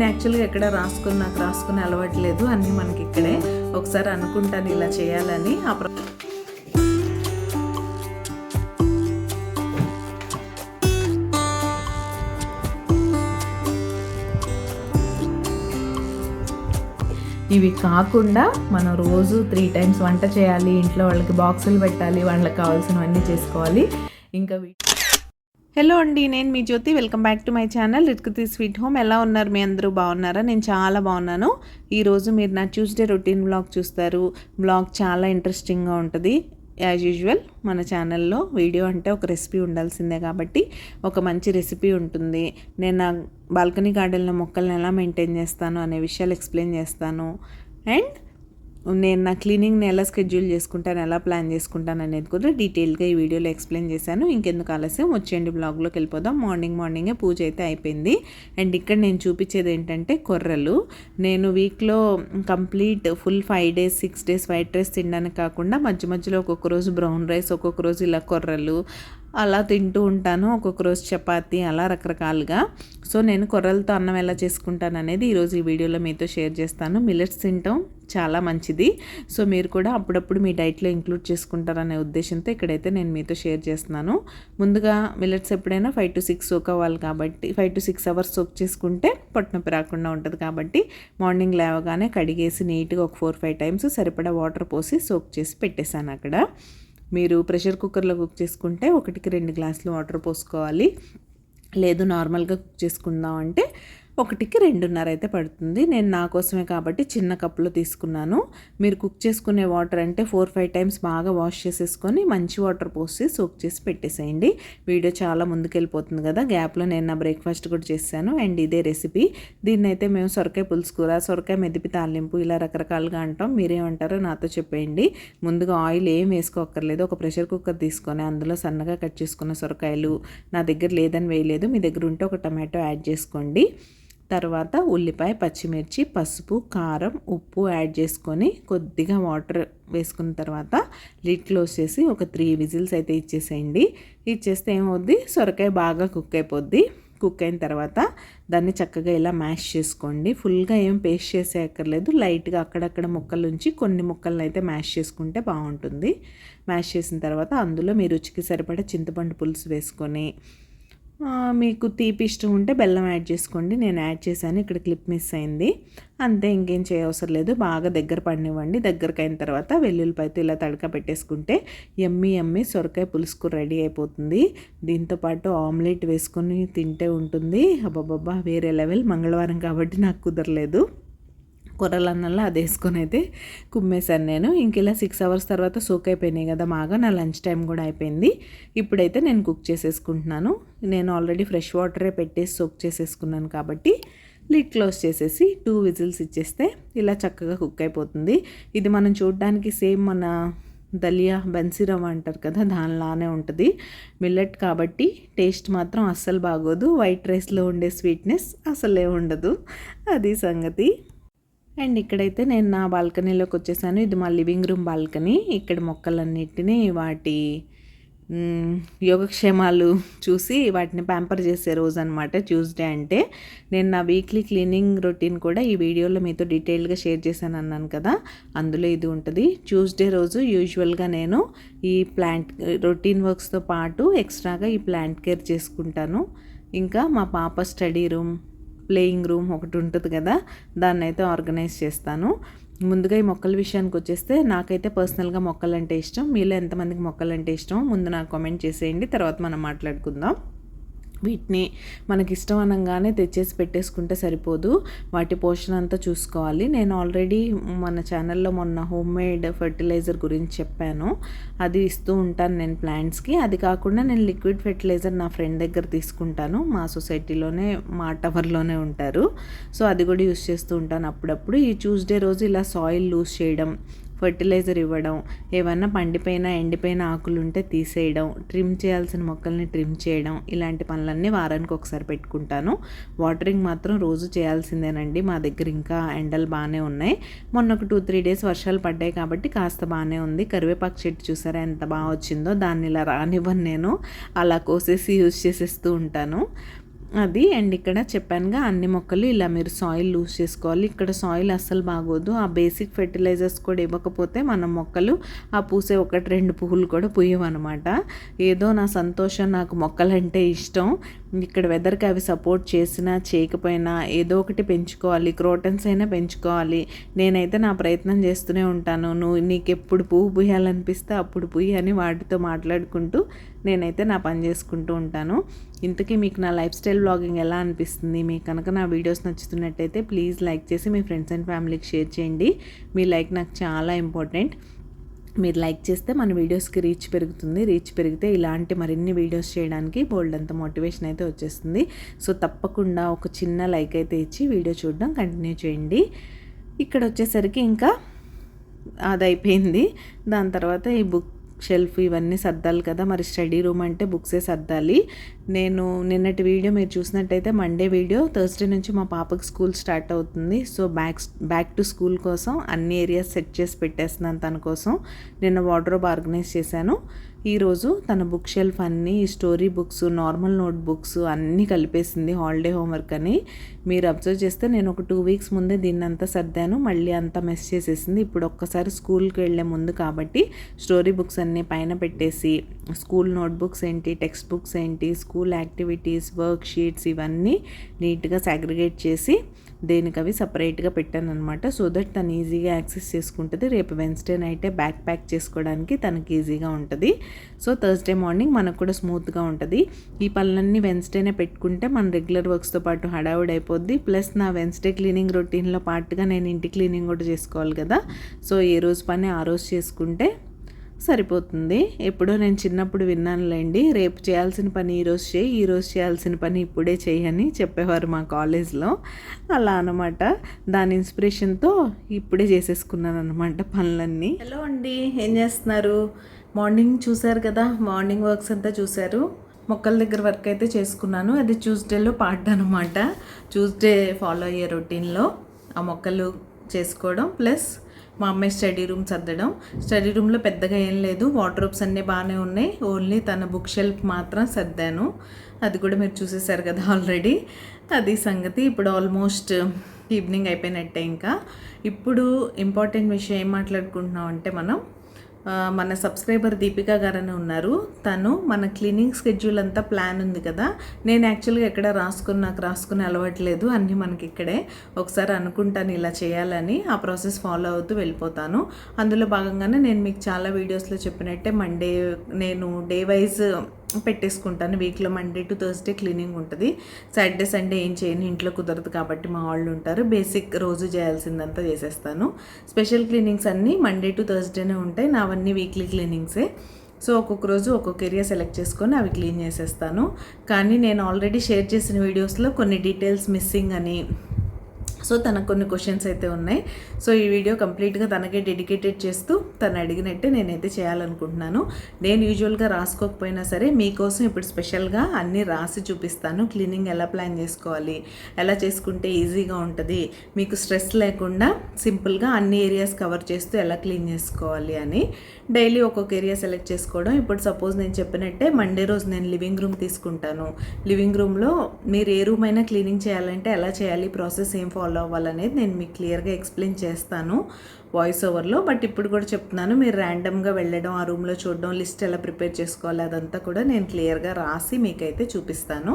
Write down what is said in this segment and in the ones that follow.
యాక్చువల్గా ఎక్కడ నాకు రాసుకునే అలవాటు లేదు, అన్నీ మనకి ఇక్కడే. ఒకసారి అనుకుంటాను ఇలా చేయాలని. ఇవి కాకుండా మనం రోజు 3 times వంట చేయాలి, ఇంట్లో వాళ్ళకి బాక్సులు పెట్టాలి, వాళ్ళకి కావాల్సినవన్నీ చేసుకోవాలి. ఇంకా హలో అండి, నేను మీ Jyothi. Welcome back to my channel Ritkriti sweet home. ఎలా ఉన్నారు? మీ అందరూ బాగున్నారా? నేను చాలా బాగున్నాను. ఈరోజు మీరు నా ట్యూస్డే రొటీన్ వ్లాగ్ చూస్తారు. వ్లాగ్ చాలా ఇంట్రెస్టింగ్గా ఉంటుంది. యాజ్ యూజువల్ మన ఛానల్లో వీడియో అంటే ఒక రెసిపీ ఉండాల్సిందే కాబట్టి ఒక మంచి రెసిపీ ఉంటుంది. నేను నా బాల్కనీ గార్డెన్లో మొక్కల్ని ఎలా మెయింటైన్ చేస్తాను అనే విషయాలు ఎక్స్ప్లెయిన్ చేస్తాను. అండ్ నేను నా క్లీనింగ్ని ఎలా షెడ్యూల్ చేసుకుంటాను, ఎలా ప్లాన్ చేసుకుంటాను అనేది కూడా డీటెయిల్గా ఈ వీడియోలో ఎక్స్ప్లెయిన్ చేశాను. ఇంకెందుకు ఆలస్యం, వచ్చేయండి బ్లాగ్లోకి వెళ్ళిపోదాం. మార్నింగే పూజ అయితే అయిపోయింది. అండ్ ఇక్కడ నేను చూపించేది ఏంటంటే కొర్రలు. నేను వీక్లో complete full 5 days 6 days white rice తినడానికి కాకుండా మధ్యలో ఒక్కొక్క రోజు బ్రౌన్ రైస్, ఒక్కొక్క రోజు ఇలా కొర్రలు అలా తింటూ ఉంటాను. ఒక్కొక్క రోజు చపాతి, అలా రకరకాలుగా. సో నేను కొర్రలతో అన్నం ఎలా చేసుకుంటాను అనేది ఈరోజు ఈ వీడియోలో మీతో షేర్ చేస్తాను. మిల్లెట్స్ తినటం చాలా మంచిది. సో మీరు కూడా అప్పుడప్పుడు మీ డైట్లో ఇంక్లూడ్ చేసుకుంటారనే ఉద్దేశంతో ఇక్కడైతే నేను మీతో షేర్ చేస్తున్నాను. ముందుగా మిల్లెట్స్ ఎప్పుడైనా 5 to 6 సోక్ అవ్వాలి కాబట్టి 5 to 6 hours సోక్ చేసుకుంటే పొట్టనొప్పి రాకుండా ఉంటుంది. కాబట్టి మార్నింగ్ లేవగానే కడిగేసి నీట్గా ఒక 4-5 times సరిపడా వాటర్ పోసి సోక్ చేసి పెట్టేశాను అక్కడ. మీరు ప్రెషర్ కుక్కర్లో కుక్ చేసుకుంటే 1-2 glasses వాటర్ పోసుకోవాలి. లేదు నార్మల్గా కుక్ చేసుకుందాం అంటే 1-2.5 అయితే పడుతుంది. నేను నా కోసమే కాబట్టి చిన్న కప్పులో తీసుకున్నాను. మీరు కుక్ చేసుకునే వాటర్ అంటే 4-5 times బాగా వాష్ చేసేసుకొని మంచి వాటర్ పోసి సోక్ చేసి పెట్టేసేయండి. వీడియో చాలా ముందుకెళ్ళిపోతుంది కదా. గ్యాప్లో నేను నా బ్రేక్ఫాస్ట్ కూడా చేశాను. అండ్ ఇదే రెసిపీ. దీన్నైతే మేము సొరకాయ పులుసు కూర, సొరకాయ మెదిపి తాలింపు ఇలా రకరకాలుగా అంటాం. మీరేమంటారో నాతో చెప్పేయండి. ముందుగా ఆయిల్ ఏం వేసుకోక్కర్లేదు. ఒక ప్రెషర్ కుక్కర్ తీసుకొని అందులో సన్నగా కట్ చేసుకున్న సొరకాయలు, నా దగ్గర లేదని వేయలేదు, మీ దగ్గర ఉంటే ఒక టమాటో యాడ్ చేసుకోండి. తర్వాత ఉల్లిపాయ, పచ్చిమిర్చి, పసుపు, కారం, ఉప్పు యాడ్ చేసుకొని కొద్దిగా వాటర్ వేసుకున్న తర్వాత లిడ్ క్లోజ్ చేసి ఒక 3 whistles అయితే ఇచ్చేసేయండి. ఇచ్చేస్తే ఏమవుద్ది, సొరకాయ బాగా కుక్ అయిపోద్ది. కుక్ అయిన తర్వాత దాన్ని చక్కగా ఇలా మ్యాష్ చేసుకోండి. ఫుల్గా ఏం పేస్ట్ చేసేయక్కర్లేదు. లైట్గా అక్కడక్కడ ముక్కలు ఉంచి కొన్ని ముక్కలను అయితే మ్యాష్ చేసుకుంటే బాగుంటుంది. మ్యాష్ చేసిన తర్వాత అందులో మీ రుచికి సరిపడా చింతపండు పులుసు వేసుకొని, మీకు తీపి ఇష్టం ఉంటే బెల్లం యాడ్ చేసుకోండి. నేను యాడ్ చేశాను, ఇక్కడ క్లిప్ మిస్ అయింది. అంతే, ఇంకేం చేయవసరం లేదు. బాగా దగ్గర పడినివ్వండి. దగ్గరకు అయిన తర్వాత వెల్లుల్లిపాయతో ఇలా తడక పెట్టేసుకుంటే యమ్మీ సొరకాయ పులుసుకు రెడీ అయిపోతుంది. దీంతోపాటు ఆమ్లెట్ వేసుకొని తింటే ఉంటుంది. అబ్బబ్బబ్బా వేరే లెవెల్. మంగళవారం కాబట్టి నాకు కుదరలేదు. కొర్రలన్నంలో అది వేసుకొని అయితే కుమ్మేశాను నేను. ఇంక ఇలా 6 hours తర్వాత సోక్ అయిపోయినాయి కదా బాగా. నా లంచ్ టైం కూడా అయిపోయింది. ఇప్పుడైతే నేను కుక్ చేసేసుకుంటున్నాను. నేను ఆల్రెడీ ఫ్రెష్ వాటరే పెట్టేసి సోక్ చేసేసుకున్నాను కాబట్టి లిడ్ క్లోజ్ చేసేసి 2 whistles ఇచ్చేస్తే ఇలా చక్కగా కుక్ అయిపోతుంది. ఇది మనం చూడడానికి సేమ్ మన దలియా బన్సీరవ్వ అంటారు కదా, దానిలానే ఉంటుంది. మిల్లెట్ కాబట్టి టేస్ట్ మాత్రం అస్సలు బాగోదు. వైట్ రైస్లో ఉండే స్వీట్నెస్ అసలే ఉండదు. అది సంగతి. అండ్ ఇక్కడైతే నేను నా బాల్కనీలోకి వచ్చేసాను. ఇది మా లివింగ్ రూమ్ బాల్కనీ. ఇక్కడ మొక్కలన్నిటినీ వాటి యోగక్షేమాలు చూసి వాటిని ప్యాంపర్ చేసే రోజు అనమాట ట్యూస్డే అంటే. నేను నా వీక్లీ క్లీనింగ్ రొటీన్ కూడా ఈ వీడియోలో మీతో డీటెయిల్గా షేర్ చేశాను అన్నాను కదా, అందులో ఇది ఉంటుంది. ట్యూస్డే రోజు యూజువల్గా నేను ఈ ప్లాంట్ రొటీన్ వర్క్స్తో పాటు ఎక్స్ట్రాగా ఈ ప్లాంట్ కేర్ చేసుకుంటాను. ఇంకా మా పాప స్టడీ రూమ్, ప్లేయింగ్ రూమ్ ఒకటి ఉంటుంది కదా, దాన్ని అయితే ఆర్గనైజ్ చేస్తాను. ముందుగా ఈ మొక్కల విషయానికి వచ్చేస్తే నాకైతే పర్సనల్గా మొక్కలంటే ఇష్టం. మీలో ఎంతమందికి మొక్కలంటే ఇష్టం ముందు నాకు కామెంట్ చేసేయండి, తర్వాత మనం మాట్లాడుకుందాం. వీటిని మనకి ఇష్టం అనగానే తెచ్చేసి పెట్టేసుకుంటే సరిపోదు, వాటి పోషణ అంతా చూసుకోవాలి. నేను ఆల్రెడీ మన ఛానల్లో మొన్న హోమ్ మేడ్ ఫెర్టిలైజర్ గురించి చెప్పాను. అది ఇస్తూ ఉంటాను నేను ప్లాంట్స్కి. అది కాకుండా నేను లిక్విడ్ ఫెర్టిలైజర్ నా ఫ్రెండ్ దగ్గర తీసుకుంటాను. మా సొసైటీలోనే, మా టవర్లోనే ఉంటారు. సో అది కూడా యూస్ చేస్తూ ఉంటాను అప్పుడప్పుడు. ఈ ట్యూస్డే రోజు ఇలా సాయిల్ లూజ్ చేయడం, ఫర్టిలైజర్ ఇవ్వడం, ఏమన్నా పండిపోయిన ఎండిపోయిన ఆకులు ఉంటే తీసేయడం, ట్రిమ్ చేయాల్సిన మొక్కల్ని ట్రిమ్ చేయడం, ఇలాంటి పనులన్నీ వారానికి ఒకసారి పెట్టుకుంటాను. వాటరింగ్ మాత్రం రోజు చేయాల్సిందేనండి. మా దగ్గర ఇంకా ఎండలు బాగానే ఉన్నాయి. మొన్న ఒక 2-3 డేస్ వర్షాలు పడ్డాయి కాబట్టి కాస్త బాగానే ఉంది. కరివేపాకు చెట్టు చూసారా ఎంత బాగా వచ్చిందో, దాన్ని ఇలా రానివ్వను నేను, అలా కోసేసి యూజ్ చేసేస్తూ ఉంటాను. అది అండ్ ఇక్కడ చెప్పానుగా అన్ని మొక్కలు ఇలా మీరు సాయిల్ లూజ్ చేసుకోవాలి. ఇక్కడ సాయిల్ అస్సలు బాగోదు. ఆ బేసిక్ ఫెర్టిలైజర్స్ కూడా ఇవ్వకపోతే మన మొక్కలు ఆ పూసే 1-2 పువ్వులు కూడా పూయవన్నమాట. ఏదో నా సంతోషం, నాకు మొక్కలంటే ఇష్టం. ఇక్కడ వెదర్కి అవి సపోర్ట్ చేసినా చేయకపోయినా ఏదో ఒకటి పెంచుకోవాలి, క్రోటన్స్ అయినా పెంచుకోవాలి. నేనైతే నా ప్రయత్నం చేస్తూనే ఉంటాను. నీకు ఎప్పుడు పువ్వు పూయాలనిపిస్తే అప్పుడు పూయి అని వాటితో మాట్లాడుకుంటూ నేనైతే నా పని చేసుకుంటూ ఉంటాను. ఇంతకీ మీకు నా లైఫ్ స్టైల్ వ్లాగింగ్ ఎలా అనిపిస్తుంది? మీకు కనుక నా వీడియోస్ నచ్చుతున్నట్టయితే ప్లీజ్ లైక్ చేసి మీ ఫ్రెండ్స్ అండ్ ఫ్యామిలీకి షేర్ చేయండి. మీ లైక్ నాకు చాలా ఇంపార్టెంట్. మీరు లైక్ చేస్తే మన వీడియోస్కి రీచ్ పెరుగుతుంది. రీచ్ పెరిగితే ఇలాంటి మరిన్ని వీడియోస్ చేయడానికి బోల్డ్ అంత మోటివేషన్ అయితే వచ్చేస్తుంది. సో తప్పకుండా ఒక చిన్న లైక్ అయితే ఇచ్చి వీడియో చూడడం కంటిన్యూ చేయండి. ఇక్కడ వచ్చేసరికి ఇంకా అది అయిపోయింది. దాని తర్వాత ఈ బుక్ షెల్ఫ్ ఇవన్నీ సర్దాలి కదా, మరి స్టడీ రూమ్ అంటే బుక్సే సర్దాలి. నేను నిన్నటి వీడియో మీరు చూసినట్టయితే మండే వీడియో, థర్స్డే నుంచి మా పాపకి స్కూల్ స్టార్ట్ అవుతుంది. సో బ్యాక్ టు స్కూల్ కోసం అన్ని ఏరియాస్ సెట్ చేసి పెట్టేస్తున్నాను తన కోసం. నిన్న వార్డ్రోబ్ ఆర్గనైజ్ చేశాను. ఈరోజు తన బుక్ షెల్ఫ్ అన్నీ, story books, normal note books అన్నీ కలిపేసింది హాలిడే హోంవర్క్ అని. మీరు అబ్జర్వ్ చేస్తే నేను ఒక 2 వీక్స్ ముందే దీన్ని అంతా సర్దాను, మళ్ళీ అంతా మెస్ చేసేసింది. ఇప్పుడు ఒక్కసారి స్కూల్కి వెళ్ళే ముందు కాబట్టి స్టోరీ బుక్స్ అన్నీ పైన పెట్టేసి, స్కూల్ నోట్ బుక్స్ ఏంటి, టెక్స్ట్ బుక్స్ ఏంటి, స్కూల్ యాక్టివిటీస్, వర్క్ షీట్స్ ఇవన్నీ నీట్గా సాగ్రిగేట్ చేసి దేనికవి సపరేట్గా పెట్టాను అనమాట. సో దట్ తను ఈజీగా యాక్సెస్ చేసుకుంటుంది. రేపు వెన్స్డే నైటే బ్యాక్ ప్యాక్ చేసుకోవడానికి తనకి ఈజీగా ఉంటుంది. సో థర్స్డే మార్నింగ్ మనకు కూడా స్మూత్గా ఉంటుంది. ఈ పనులన్నీ వెన్స్డేనే పెట్టుకుంటే మన రెగ్యులర్ వర్క్స్తో పాటు హడావుడి అయిపోద్ది. ప్లస్ నా వెన్స్డే క్లీనింగ్ రొటీన్లో పార్ట్గా నేను ఇంటి క్లీనింగ్ కూడా చేసుకోవాలి కదా. సో ఏ రోజు పని ఆ రోజు చేసుకుంటే సరిపోతుంది. ఎప్పుడో నేను చిన్నప్పుడు విన్నానులేండి, రేపు చేయాల్సిన పని ఈరోజు చేయి, ఈరోజు చేయాల్సిన పని ఇప్పుడే చేయని చెప్పేవారు మా కాలేజ్లో. అలా అనమాట. దాని ఇన్స్పిరేషన్తో ఇప్పుడే చేసేసుకున్నాను అనమాట పనులన్నీ. హలో అండి, ఏం చేస్తున్నారు? మార్నింగ్ చూశారు కదా, మార్నింగ్ వర్క్స్ అంతా చూశారు. మొక్కల దగ్గర వర్క్ అయితే చేసుకున్నాను. అది ట్యూస్డేలో పార్ట్ అనమాట. ట్యూస్డే ఫాలో అయ్యే రొటీన్లో ఆ మొక్కలు చేసుకోవడం, ప్లస్ మా అమ్మాయి స్టడీ రూమ్ సర్దడం. స్టడీ రూమ్లో పెద్దగా ఏం లేదు, వార్డ్రోబ్స్ అన్నీ బాగానే ఉన్నాయి. ఓన్లీ తన బుక్ షెల్ఫ్ మాత్రం సర్దాను. అది కూడా మీరు చూసేసారు కదా ఆల్రెడీ. అది సంగతి. ఇప్పుడు ఆల్మోస్ట్ ఈవినింగ్ అయిపోయినట్టే. ఇంకా ఇప్పుడు ఇంపార్టెంట్ విషయం ఏం మాట్లాడుకుంటున్నాం అంటే, మన సబ్స్క్రైబర్ దీపికా గారని ఉన్నారు. తను మన క్లీనింగ్ స్కెడ్యూల్ అంతా ప్లాన్ ఉంది కదా. నేను యాక్చువల్గా ఎక్కడ నాకు రాసుకునే అలవాట్లేదు, అన్నీ మనకి ఇక్కడే. ఒకసారి అనుకుంటాను ఇలా చేయాలని, ఆ ప్రాసెస్ ఫాలో అవుతూ వెళ్ళిపోతాను. అందులో భాగంగానే నేను మీకు చాలా వీడియోస్లో చెప్పినట్టే మండే నేను డే వైజ్ పెట్టేసుకుంటాను. వీక్లో మండే టు థర్స్డే క్లీనింగ్ ఉంటుంది. సాటర్డే సండే ఏం చేయను, ఇంట్లో కుదరదు కాబట్టి మా వాళ్ళు ఉంటారు. బేసిక్ రోజు చేయాల్సిందంతా చేసేస్తాను. స్పెషల్ క్లీనింగ్స్ అన్నీ మండే టు థర్స్డేనే ఉంటాయి. నావన్నీ వీక్లీ క్లీనింగ్సే. సో ఒక్కొక్క రోజు ఒక్కొక్క ఏరియా సెలెక్ట్ చేసుకొని అవి క్లీన్ చేసేస్తాను. కానీ నేను ఆల్రెడీ షేర్ చేసిన వీడియోస్లో కొన్ని డీటెయిల్స్ మిస్సింగ్ అని, సో తనకు కొన్ని క్వశ్చన్స్ అయితే ఉన్నాయి. సో ఈ వీడియో కంప్లీట్గా తనకే డెడికేటెడ్ చేస్తూ తను అడిగినట్టే నేనైతే చేయాలనుకుంటున్నాను. నేను యూజువల్గా రాసుకోకపోయినా సరే మీకోసం ఇప్పుడు స్పెషల్గా అన్నీ రాసి చూపిస్తాను. క్లీనింగ్ ఎలా ప్లాన్ చేసుకోవాలి, ఎలా చేసుకుంటే ఈజీగా ఉంటుంది, మీకు స్ట్రెస్ లేకుండా సింపుల్గా అన్ని ఏరియాస్ కవర్ చేస్తూ ఎలా క్లీన్ చేసుకోవాలి అని. డైలీ ఒక్కొక్క ఏరియా సెలెక్ట్ చేసుకోవడం. ఇప్పుడు సపోజ్ నేను చెప్పినట్టే మండే రోజు నేను లివింగ్ రూమ్ తీసుకుంటాను. లివింగ్ రూమ్లో మీరు ఏ రూమ్ అయినా క్లీనింగ్ చేయాలంటే ఎలా చేయాలి, ప్రాసెస్ ఏం ఫాలో అవ్వాలనేది నేను మీకు క్లియర్గా ఎక్స్ప్లెయిన్ చేస్తాను వాయిస్ ఓవర్లో. బట్ ఇప్పుడు కూడా చెప్తున్నాను, మీరు ర్యాండమ్గా వెళ్ళడం, ఆ రూమ్లో చూడడం, లిస్ట్ ఎలా ప్రిపేర్ చేసుకోవాలి అదంతా కూడా నేను క్లియర్గా రాసి మీకైతే చూపిస్తాను.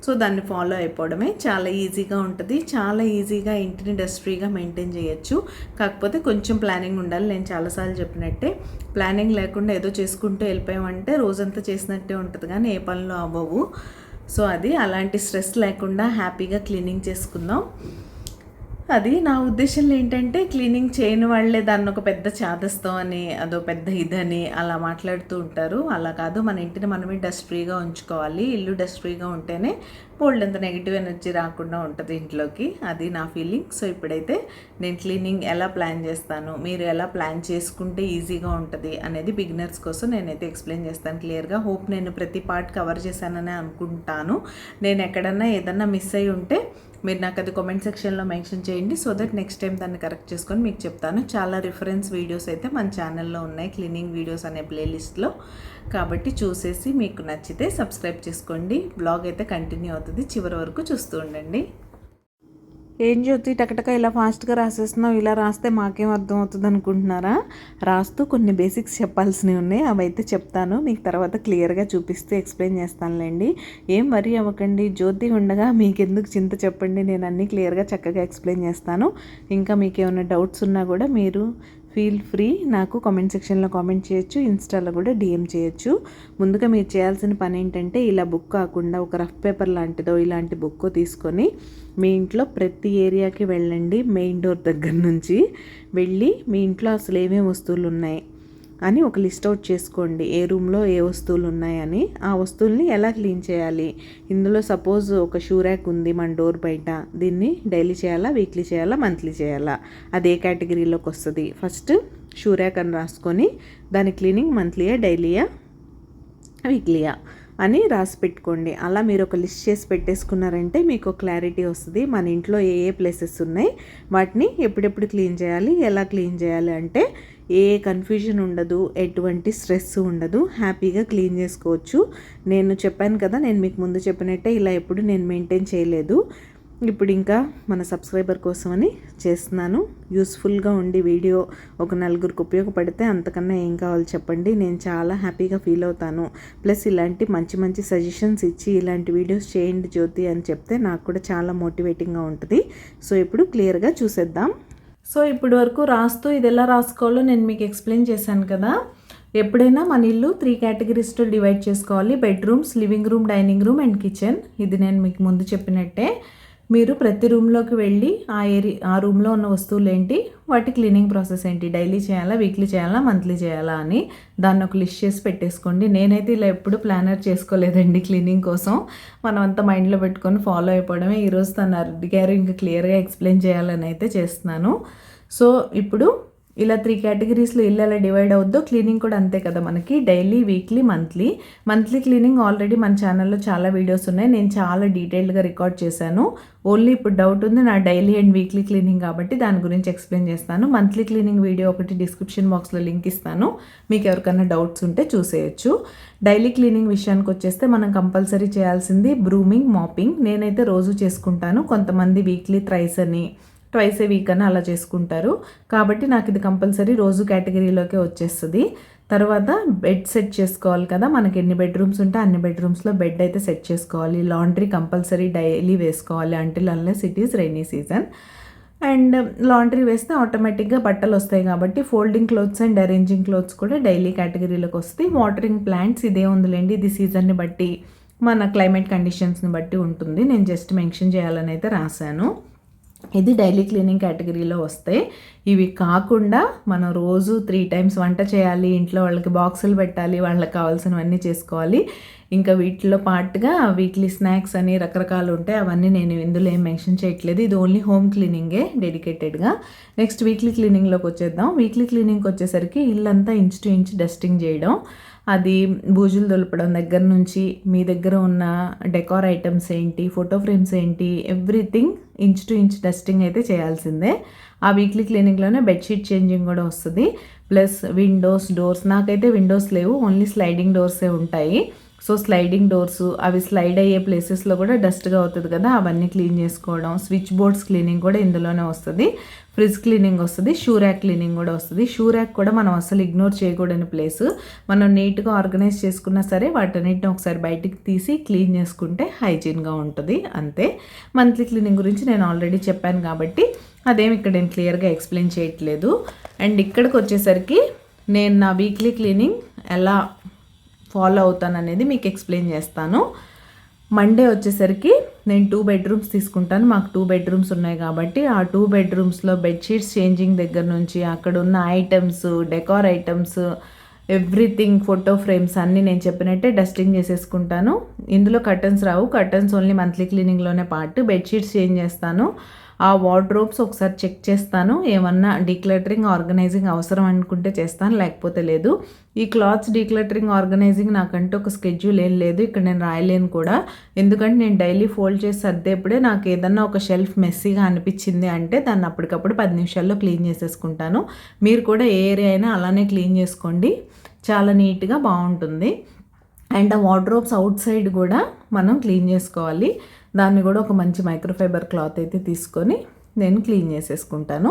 సో దాన్ని ఫాలో అయిపోవడమే. చాలా ఈజీగా ఉంటుంది. చాలా ఈజీగా ఇంటిని డస్ట్ ఫ్రీగా మెయింటైన్ చేయొచ్చు. కాకపోతే కొంచెం ప్లానింగ్ ఉండాలి. నేను చాలాసార్లు చెప్పినట్టే, ప్లానింగ్ లేకుండా ఏదో చేసుకుంటూ వెళ్ళిపోయామంటే రోజంతా చేసినట్టే ఉంటుంది కానీ ఏ పనులు అవ్వవు. సో అది అలాంటి స్ట్రెస్ లేకుండా హ్యాపీగా క్లీనింగ్ చేసుకుందాం. అది నా ఉద్దేశంలో ఏంటంటే, క్లీనింగ్ చేయని వాళ్ళే దాన్ని ఒక పెద్ద చాదస్తం అని, అదో పెద్ద ఇదని అలా మాట్లాడుతూ ఉంటారు. అలా కాదు, మన ఇంటిని మనమే డస్ట్ ఫ్రీగా ఉంచుకోవాలి. ఇల్లు డస్ట్ ఫ్రీగా ఉంటేనే బోల్డ్ అంత నెగిటివ్ ఎనర్జీ రాకుండా ఉంటుంది ఇంట్లోకి. అది నా ఫీలింగ్. సో ఇప్పుడైతే నేను క్లీనింగ్ ఎలా ప్లాన్ చేస్తాను, మీరు ఎలా ప్లాన్ చేసుకుంటే ఈజీగా ఉంటుంది అనేది బిగినర్స్ కోసం నేనైతే ఎక్స్ప్లెయిన్ చేస్తాను క్లియర్గా. హోప్ నేను ప్రతి పార్ట్ కవర్ చేశానని అనుకుంటాను. నేను ఎక్కడన్నా ఏదన్నా మిస్ అయి ఉంటే మీరు నాకు అది కామెంట్ సెక్షన్లో మెన్షన్ చేయండి. సో దట్ నెక్స్ట్ టైం దాన్ని కరెక్ట్ చేసుకొని మీకు చెప్తాను. చాలా రిఫరెన్స్ వీడియోస్ అయితే మన ఛానల్లో ఉన్నాయి, క్లీనింగ్ వీడియోస్ అనే ప్లేలిస్ట్లో. కాబట్టి చూసేసి మీకు నచ్చితే సబ్స్క్రైబ్ చేసుకోండి. బ్లాగ్ అయితే కంటిన్యూ అవుతుంది, చివరి వరకు చూస్తూ ఉండండి. ఏం జ్యోతి టకటక ఇలా ఫాస్ట్గా రాసేస్తున్నావు, ఇలా రాస్తే మాకేం అర్థం అవుతుంది అనుకుంటున్నారా? రాస్తూ కొన్ని బేసిక్స్ చెప్పాల్సినవి ఉన్నాయి, అవి అయితే చెప్తాను మీకు, తర్వాత క్లియర్గా చూపిస్తూ ఎక్స్ప్లెయిన్ చేస్తానులేండి. ఏం వరీ అవ్వకండి, జ్యోతి ఉండగా మీకెందుకు చింత చెప్పండి, నేను అన్నీ క్లియర్గా చక్కగా ఎక్స్ప్లెయిన్ చేస్తాను. ఇంకా మీకు ఏమైనా డౌట్స్ ఉన్నా కూడా మీరు ఫీల్ ఫ్రీ నాకు కామెంట్ సెక్షన్లో కామెంట్ చేయొచ్చు, ఇన్స్టాలో కూడా డిఎం చేయొచ్చు. ముందుగా మీరు చేయాల్సిన పని ఏంటంటే ఇలా బుక్ కాకుండా ఒక రఫ్ పేపర్ లాంటిదో ఇలాంటి బుక్ తీసుకొని మీ ఇంట్లో ప్రతి ఏరియాకి వెళ్ళండి. మెయిన్ డోర్ దగ్గర నుంచి వెళ్ళి మీ ఇంట్లో అసలు ఏమేమి వస్తువులు ఉన్నాయి అని ఒక లిస్ట్ అవుట్ చేసుకోండి. ఏ రూమ్లో ఏ వస్తువులు ఉన్నాయని, ఆ వస్తువుల్ని ఎలా క్లీన్ చేయాలి. ఇందులో సపోజ్ ఒక షూ ర్యాక్ ఉంది మన డోర్ బయట, దీన్ని డైలీ చేయాలా, వీక్లీ చేయాలా, మంత్లీ చేయాలా, అది ఏ కేటగిరీలోకి వస్తుంది. ఫస్ట్ షూ ర్యాక్ అని రాసుకొని దాని క్లీనింగ్ మంత్లీయా, డైలీయా, వీక్లీయా అని రాసి పెట్టుకోండి. అలా మీరు ఒక లిస్ట్ చేసి పెట్టేసుకున్నారంటే మీకు క్లారిటీ వస్తుంది. మన ఇంట్లో ఏ ఏ ప్లేసెస్ ఉన్నాయి, వాటిని ఎప్పుడెప్పుడు క్లీన్ చేయాలి, ఎలా క్లీన్ చేయాలి అంటే ఏ కన్ఫ్యూజన్ ఉండదు, ఎటువంటి స్ట్రెస్ ఉండదు, హ్యాపీగా క్లీన్ చేసుకోవచ్చు. నేను చెప్పాను కదా, నేను మీకు ముందు చెప్పినట్టే ఇలా ఎప్పుడు నేను మెయింటైన్ చేయలేదు. ఇప్పుడు ఇంకా మన సబ్స్క్రైబర్ కోసమని చేస్తున్నాను. యూస్ఫుల్గా ఉండి వీడియో ఒక నలుగురికి ఉపయోగపడితే అంతకన్నా ఏం కావాలి చెప్పండి, నేను చాలా హ్యాపీగా ఫీల్ అవుతాను. ప్లస్ ఇలాంటి మంచి మంచి సజెషన్స్ ఇచ్చి ఇలాంటి వీడియోస్ చేయండి జ్యోతి అని చెప్తే నాకు కూడా చాలా మోటివేటింగ్గా ఉంటుంది. సో ఇప్పుడు క్లియర్గా చూసేద్దాం. సో ఇప్పటి వరకు రాస్తూ ఇది ఎలా రాసుకోవాలో నేను మీకు ఎక్స్ప్లెయిన్ చేశాను కదా. ఎప్పుడైనా మన ఇల్లు 3 కేటగిరీస్తో డివైడ్ చేసుకోవాలి. Bedrooms, living room, dining room and kitchen. ఇది నేను మీకు ముందు చెప్పినట్టే. మీరు ప్రతి రూమ్లోకి వెళ్ళి ఆ రూమ్లో ఉన్న వస్తువులు ఏంటి, వాటి క్లీనింగ్ ప్రాసెస్ ఏంటి, డైలీ చేయాలా, వీక్లీ చేయాలా, మంత్లీ చేయాలా అని దాన్ని ఒక లిస్ట్ చేసి పెట్టేసుకోండి. నేనైతే ఇలా ఎప్పుడు ప్లానర్ చేసుకోలేదండి క్లీనింగ్ కోసం. మనం అంతా మైండ్లో పెట్టుకొని ఫాలో అయిపోవడమే. ఈరోజు తను అడిగారు ఇంకా క్లియర్గా ఎక్స్ప్లెయిన్ చేయాలని అయితే చేస్తున్నాను. సో ఇప్పుడు ఇలా 3 కేటగిరీస్లో ఇల్లు ఎలా డివైడ్ అవుద్దో క్లీనింగ్ కూడా అంతే కదా మనకి. Daily, weekly, monthly cleaning already మన ఛానల్లో చాలా వీడియోస్ ఉన్నాయి, నేను చాలా డీటెయిల్డ్గా రికార్డ్ చేశాను. ఓన్లీ ఇప్పుడు డౌట్ ఉంది నా డైలీ అండ్ వీక్లీ క్లీనింగ్ కాబట్టి దాని గురించి ఎక్స్ప్లెయిన్ చేస్తాను. మంత్లీ క్లీనింగ్ వీడియో ఒకటి డిస్క్రిప్షన్ బాక్స్లో లింక్ ఇస్తాను, మీకు ఎవరికైనా డౌట్స్ ఉంటే చూసేయచ్చు. డైలీ క్లీనింగ్ విషయానికి వచ్చేస్తే మనం కంపల్సరీ చేయాల్సింది బ్రూమింగ్, మాపింగ్. నేనైతే రోజు చేసుకుంటాను, కొంతమంది వీక్లీ ట్వైస్ ఏ వీక్ అని అలా చేసుకుంటారు. కాబట్టి నాకు ఇది కంపల్సరీ రోజు కేటగిరీలోకే వచ్చేస్తుంది. తర్వాత బెడ్ సెట్ చేసుకోవాలి కదా, మనకి ఎన్ని బెడ్రూమ్స్ ఉంటే అన్ని బెడ్రూమ్స్లో బెడ్ అయితే సెట్ చేసుకోవాలి. లాండ్రీ కంపల్సరీ డైలీ వేసుకోవాలి until unless it is rainy season. And laundry వేస్తే ఆటోమేటిక్గా బట్టలు వస్తాయి కాబట్టి folding clothes and arranging clothes కూడా డైలీ కేటగిరీలోకి వస్తాయి. వాటరింగ్ ప్లాంట్స్ ఇదే ఉందిలేండి, ఇది సీజన్ని బట్టి మన క్లైమేట్ కండిషన్స్ని బట్టి ఉంటుంది. నేను జస్ట్ మెన్షన్ చేయాలని అయితే రాశాను. ఇది డైలీ క్లీనింగ్ కేటగిరీలో వస్తాయి. ఇవి కాకుండా మనం రోజు 3 times వంట చేయాలి, ఇంట్లో వాళ్ళకి బాక్సులు పెట్టాలి, వాళ్ళకి కావాల్సినవన్నీ చేసుకోవాలి. ఇంకా వీటిలో పార్ట్గా వీక్లీ స్నాక్స్ అని రకరకాలు ఉంటాయి, అవన్నీ నేను ఇందులో ఏం మెన్షన్ చేయట్లేదు. ఇది ఓన్లీ హోమ్ క్లీనింగే డెడికేటెడ్గా. నెక్స్ట్ వీక్లీ క్లీనింగ్లోకి వచ్చేద్దాం. వీక్లీ క్లీనింగ్కి వచ్చేసరికి ఇల్లంతా ఇంచ్ టు ఇంచ్ డస్టింగ్ చేయడం, అది బూజులు దులపడం దగ్గర నుంచి మీ దగ్గర ఉన్న డెకార్ ఐటమ్స్ ఏంటి, ఫోటో ఫ్రేమ్స్ ఏంటి, everything inch to inch dusting అయితే చేయాల్సిందే. ఆ వీక్లీ క్లీనింగ్లోనే బెడ్షీట్ చేంజింగ్ కూడా వస్తుంది. ప్లస్ విండోస్, డోర్స్, నాకైతే విండోస్ లేవు, ఓన్లీ స్లైడింగ్ డోర్సే ఉంటాయి. సో స్లైడింగ్ డోర్స్ అవి స్లైడ్ అయ్యే ప్లేసెస్లో కూడా డస్ట్గా అవుతుంది కదా, అవన్నీ క్లీన్ చేసుకోవడం. స్విచ్ బోర్డ్స్ క్లీనింగ్ కూడా ఇందులోనే వస్తుంది. ఫ్రిడ్జ్ క్లీనింగ్ వస్తుంది, షూ ర్యాక్ క్లీనింగ్ కూడా వస్తుంది. షూ ర్యాక్ కూడా మనం అసలు ఇగ్నోర్ చేయకూడని ప్లేస్. మనం నీట్గా ఆర్గనైజ్ చేసుకున్నా సరే వాటన్నిటిని ఒకసారి బయటికి తీసి క్లీన్ చేసుకుంటే హైజీన్గా ఉంటుంది, అంతే. మంత్లీ క్లీనింగ్ గురించి నేను ఆల్రెడీ చెప్పాను కాబట్టి అదేమి ఇక్కడ నేను క్లియర్గా ఎక్స్ప్లెయిన్ చేయట్లేదు. అండ్ ఇక్కడికి వచ్చేసరికి నేను నా వీక్లీ క్లీనింగ్ ఎలా ఫాలో అవుతాను అనేది మీకు ఎక్స్ప్లెయిన్ చేస్తాను. మండే వచ్చేసరికి నేను 2 bedrooms తీసుకుంటాను. మాకు 2 bedrooms ఉన్నాయి కాబట్టి ఆ 2 bedroomsలో బెడ్షీట్స్ చేంజింగ్ దగ్గర నుంచి అక్కడ ఉన్న items, decor items, everything photo frames అన్నీ నేను చెప్పినట్టే డస్టింగ్ చేసేసుకుంటాను. ఇందులో కర్టన్స్ రావు, కర్టన్స్ ఓన్లీ మంత్లీ క్లీనింగ్లోనే పార్ట్. బెడ్షీట్స్ చేంజ్ చేస్తాను. ఆ వార్డ్రోబ్స్ ఒకసారి చెక్ చేస్తాను, ఏమన్నా డీక్లటరింగ్ ఆర్గనైజింగ్ అవసరం అనుకుంటే చేస్తాను, లేకపోతే లేదు. ఈ క్లాత్స్ డీక్లటరింగ్ ఆర్గనైజింగ్ నాకంటే ఒక స్కెడ్యూల్ ఏం లేదు, ఇక్కడ నేను రాయలేను కూడా. ఎందుకంటే నేను డైలీ ఫోల్డ్ చేసి సర్దేప్పుడే నాకు ఏదన్నా ఒక షెల్ఫ్ మెస్సీగా అనిపించింది అంటే దాన్ని అప్పటికప్పుడు 10 నిమిషాల్లో క్లీన్ చేసేసుకుంటాను. మీరు కూడా ఏ ఏరియా అయినా అలానే క్లీన్ చేసుకోండి, చాలా నీట్గా బాగుంటుంది. అండ్ ఆ వార్డ్రోబ్స్ అవుట్ సైడ్ కూడా మనం క్లీన్ చేసుకోవాలి. దాన్ని కూడా ఒక మంచి మైక్రోఫైబర్ క్లాత్ అయితే తీసుకొని నేను క్లీన్ చేసేసుకుంటాను.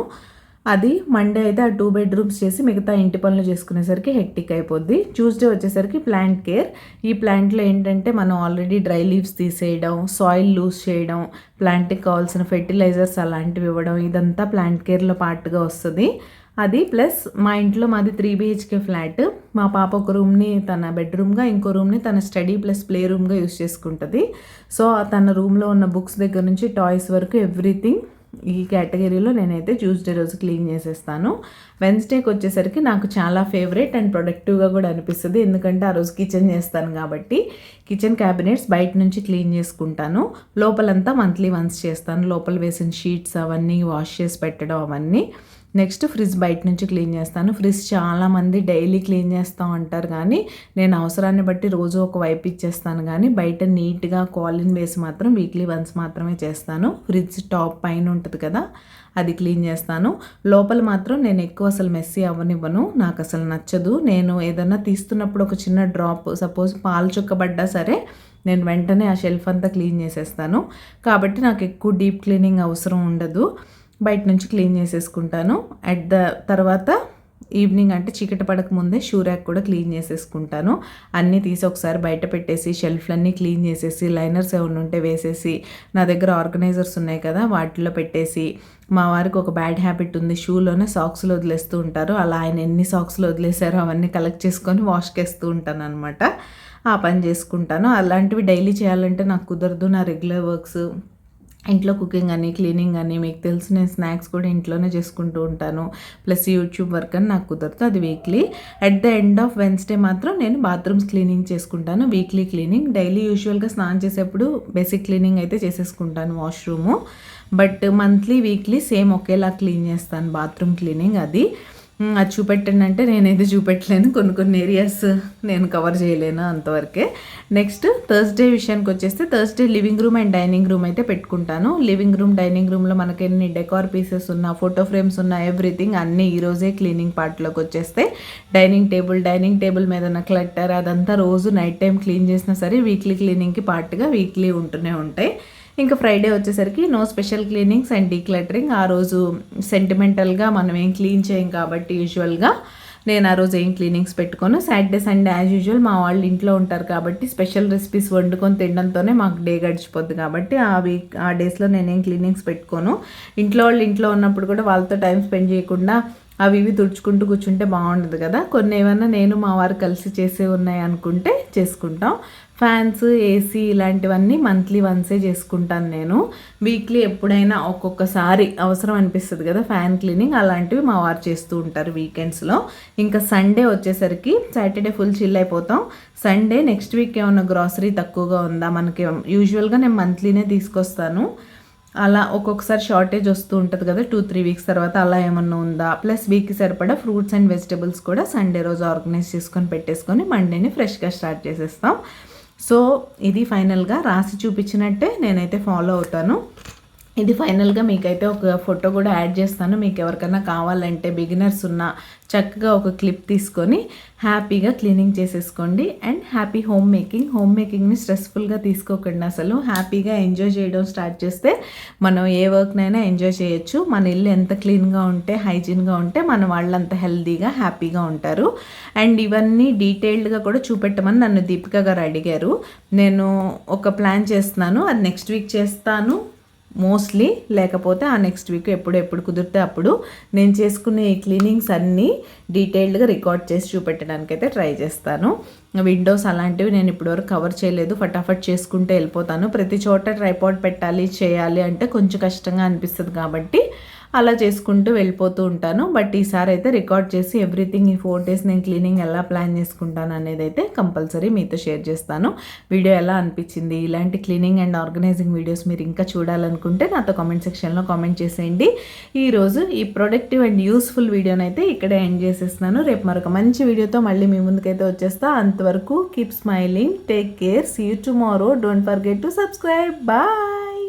అది మండే అయితే ఆ 2 బెడ్రూమ్స్ చేసి మిగతా ఇంటి పనులు చేసుకునేసరికి హెక్టిక్ అయిపోద్ది. ట్యూస్డే వచ్చేసరికి ప్లాంట్ కేర్. ఈ ప్లాంట్లో ఏంటంటే మనం ఆల్రెడీ డ్రై లీవ్స్ తీసేయడం, సాయిల్ లూజ్ చేయడం, ప్లాంట్కి కావాల్సిన ఫెర్టిలైజర్స్ అలాంటివి ఇవ్వడం, ఇదంతా ప్లాంట్ కేర్లో పార్ట్గా వస్తుంది. అది ప్లస్ మా ఇంట్లో మాది 3 BHK ఫ్లాట్. మా పాప ఒక రూమ్ని తన బెడ్రూమ్గా, ఇంకో రూమ్ని తన స్టడీ ప్లస్ ప్లే రూమ్గా యూస్ చేసుకుంటుంది. సో తన రూమ్లో ఉన్న బుక్స్ దగ్గర నుంచి టాయ్స్ వరకు ఎవ్రీథింగ్ ఈ కేటగిరీలో నేనైతే ట్యూస్డే రోజు క్లీన్ చేసేస్తాను. వెన్స్డేకి వచ్చేసరికి నాకు చాలా ఫేవరెట్ అండ్ ప్రొడక్టివ్గా కూడా అనిపిస్తుంది, ఎందుకంటే ఆ రోజు కిచెన్ చేస్తాను కాబట్టి. కిచెన్ క్యాబినెట్స్ బయట నుంచి క్లీన్ చేసుకుంటాను, లోపలంతా మంత్లీ వన్స్ చేస్తాను. లోపల వేసిన షీట్స్ అవన్నీ వాష్ చేసి పెట్టడం అవన్నీ. నెక్స్ట్ ఫ్రిడ్జ్ బయట నుంచి క్లీన్ చేస్తాను. ఫ్రిడ్జ్ చాలామంది డైలీ క్లీన్ చేస్తూ ఉంటారు, కానీ నేను అవసరాన్ని బట్టి రోజు ఒక వైపు ఇచ్చేస్తాను, కానీ బయట నీట్గా కాలిన్ వేసి మాత్రం వీక్లీ వన్స్ మాత్రమే చేస్తాను. ఫ్రిడ్జ్ టాప్ పైన ఉంటుంది కదా, అది క్లీన్ చేస్తాను. లోపల మాత్రం నేను ఎక్కువ అసలు మెస్సీ అవ్వనివ్వను, నాకు అసలు నచ్చదు. నేను ఏదన్నా తీస్తున్నప్పుడు ఒక చిన్న డ్రాప్ సపోజ్ పాలు చుక్కబడ్డా సరే నేను వెంటనే ఆ షెల్ఫ్ అంతా క్లీన్ చేసేస్తాను. కాబట్టి నాకు ఎక్కువ డీప్ క్లీనింగ్ అవసరం ఉండదు, బయట నుంచి క్లీన్ చేసేసుకుంటాను. తర్వాత ఈవినింగ్ అంటే చీకటి పడక ముందే షూ ర్యాక్ కూడా క్లీన్ చేసేసుకుంటాను. అన్నీ తీసి ఒకసారి బయట పెట్టేసి షెల్ఫ్లన్నీ క్లీన్ చేసేసి లైనర్స్ ఏమైనా ఉంటే వేసేసి, నా దగ్గర ఆర్గనైజర్స్ ఉన్నాయి కదా వాటిలో పెట్టేసి. మా వారికి ఒక బ్యాడ్ హ్యాబిట్ ఉంది, షూలోనే సాక్స్లు వదిలేస్తూ ఉంటారు. అలా ఆయన ఎన్ని సాక్స్లు వదిలేసారో అవన్నీ కలెక్ట్ చేసుకొని వాష్కి వేస్తూ ఉంటాను అనమాట. ఆ పని చేసుకుంటాను. అలాంటివి డైలీ చేయాలంటే నాకు కుదరదు, నా రెగ్యులర్ వర్క్స్ ఇంట్లో కుకింగ్ అని క్లీనింగ్ అని మీకు తెలిసి నేను స్నాక్స్ కూడా ఇంట్లోనే చేసుకుంటూ ఉంటాను, ప్లస్ యూట్యూబ్ వర్క్ అని నాకు కుదరదు, అది weekly. At the end of Wednesday మాత్రం నేను బాత్రూమ్స్ క్లీనింగ్ చేసుకుంటాను, వీక్లీ క్లీనింగ్. డైలీ యూజువల్గా స్నానం చేసేప్పుడు బేసిక్ క్లీనింగ్ అయితే చేసేసుకుంటాను washroom, but monthly weekly same ఒకేలా క్లీన్ చేస్తాను బాత్రూమ్ క్లీనింగ్. అది చూపెట్టండి అంటే నేనైతే చూపెట్టలేను, కొన్ని ఏరియాస్ నేను కవర్ చేయలేను, అంతవరకే. నెక్స్ట్ థర్స్డే విషయానికి వచ్చేస్తే Thursday living room and dining room అయితే పెట్టుకుంటాను. లివింగ్ రూమ్ డైనింగ్ రూమ్లో మనకి ఎన్ని డెకార్ పీసెస్ ఉన్నా, ఫోటో ఫ్రేమ్స్ ఉన్నా, ఎవ్రీథింగ్ అన్నీ ఈరోజే క్లీనింగ్ పార్ట్లోకి వచ్చేస్తే. డైనింగ్ టేబుల్ మీద ఉన్న క్లట్టర్ అదంతా రోజు నైట్ టైం క్లీన్ చేసినా సరే వీక్లీ క్లీనింగ్కి పార్ట్గా వీక్లీ ఉంటూనే ఉంటాయి. ఇంకా ఫ్రైడే వచ్చేసరికి no special cleanings and decluttering. ఆ రోజు సెంటిమెంటల్గా మనం ఏం క్లీన్ చేయం కాబట్టి యూజువల్గా నేను ఆ రోజు ఏం క్లీనింగ్స్ పెట్టుకోను. సాటర్డే సండే యాజ్ యూజువల్ మా వాళ్ళు ఇంట్లో ఉంటారు కాబట్టి స్పెషల్ రెసిపీస్ వండుకొని తినడంతోనే మాకు డే గడిచిపోద్ది కాబట్టి ఆ డేస్లో నేనేం క్లీనింగ్స్ పెట్టుకోను. ఇంట్లో వాళ్ళు ఇంట్లో ఉన్నప్పుడు కూడా వాళ్ళతో టైం స్పెండ్ చేయకుండా అవి ఇవి తుడుచుకుంటూ కూర్చుంటే బాగుండదు కదా. కొన్ని ఏమన్నా నేను మా వారు కలిసి చేసే ఉన్నాయి అనుకుంటే చేసుకుంటాం. ఫ్యాన్స్, ఏసీ ఇలాంటివన్నీ మంత్లీ వన్సే చేసుకుంటాను నేను. వీక్లీ ఎప్పుడైనా ఒక్కొక్కసారి అవసరం అనిపిస్తుంది కదా ఫ్యాన్ క్లీనింగ్, అలాంటివి మా వారు చేస్తూ ఉంటారు వీకెండ్స్లో. ఇంకా సండే వచ్చేసరికి సాటర్డే ఫుల్ చిల్ అయిపోతాం. సండే నెక్స్ట్ వీక్ ఏమన్నా గ్రాసరీ తక్కువగా ఉందా, మనకి యూజువల్గా నేను మంత్లీనే తీసుకొస్తాను, అలా ఒక్కొక్కసారి షార్టేజ్ వస్తూ ఉంటుంది కదా 2-3 వీక్స్ తర్వాత, అలా ఏమన్నా ఉందా, ప్లస్ వీక్కి సరిపడా ఫ్రూట్స్ అండ్ వెజిటబుల్స్ కూడా సండే రోజు ఆర్గనైజ్ చేసుకొని పెట్టేసుకొని మండేని ఫ్రెష్గా స్టార్ట్ చేసేస్తాం. సో ఇది ఫైనల్గా రాసి చూపించినట్టే నేనైతే ఫాలో అవుతాను. ఇది ఫైనల్గా మీకైతే ఒక ఫోటో కూడా యాడ్ చేస్తాను, మీకు ఎవరికైనా కావాలంటే బిగినర్స్ ఉన్నా చక్కగా ఒక క్లిప్ తీసుకొని హ్యాపీగా క్లీనింగ్ చేసేసుకోండి. అండ్ హ్యాపీ హోమ్ మేకింగ్ని స్ట్రెస్ఫుల్గా తీసుకోకండి, అసలు హ్యాపీగా ఎంజాయ్ చేయడం స్టార్ట్ చేస్తే మనం ఏ వర్క్నైనా ఎంజాయ్ చేయొచ్చు. మన ఇల్లు ఎంత క్లీన్గా ఉంటే, హైజీన్గా ఉంటే మన వాళ్ళంత హెల్తీగా హ్యాపీగా ఉంటారు. అండ్ ఇవన్నీ డీటెయిల్డ్గా కూడా చూపెట్టమని నన్ను దీపిక గారు అడిగారు. నేను ఒక ప్లాన్ చేస్తున్నాను, అది నెక్స్ట్ వీక్ చేస్తాను మోస్ట్లీ, లేకపోతే ఆ నెక్స్ట్ వీక్ ఎప్పుడు కుదిరితే అప్పుడు నేను చేసుకునే ఈ క్లీనింగ్స్ అన్నీ డీటెయిల్డ్గా రికార్డ్ చేసి చూపెట్టడానికి అయితే ట్రై చేస్తాను. విండోస్ అలాంటివి నేను ఇప్పటివరకు కవర్ చేయలేదు, ఫటాఫట్ చేసుకుంటే వెళ్ళిపోతాను. ప్రతి చోట ట్రైపాడ్ పెట్టాలి చేయాలి అంటే కొంచెం కష్టంగా అనిపిస్తుంది కాబట్టి అలా చేసుకుంటూ వెళ్ళిపోతూ ఉంటాను. బట్ ఈసారి అయితే రికార్డ్ చేసి ఎవ్రీథింగ్ ఈ 4 డేస్ నేను క్లీనింగ్ ఎలా ప్లాన్ చేసుకుంటాను అనేది అయితే కంపల్సరీ మీతో షేర్ చేస్తాను. వీడియో ఎలా అనిపించింది, ఇలాంటి క్లీనింగ్ అండ్ ఆర్గనైజింగ్ వీడియోస్ మీరు ఇంకా చూడాలనుకుంటే నాతో కామెంట్ సెక్షన్లో కామెంట్ చేసేయండి. ఈరోజు ఈ ప్రొడక్టివ్ అండ్ యూస్ఫుల్ వీడియోని అయితే ఇక్కడే ఎండ్ చేసేస్తున్నాను. రేపు మరొక మంచి వీడియోతో మళ్ళీ మీ ముందుకైతే వచ్చేస్తా. అంతవరకు keep smiling, take care, see you tomorrow, don't forget to subscribe, bye.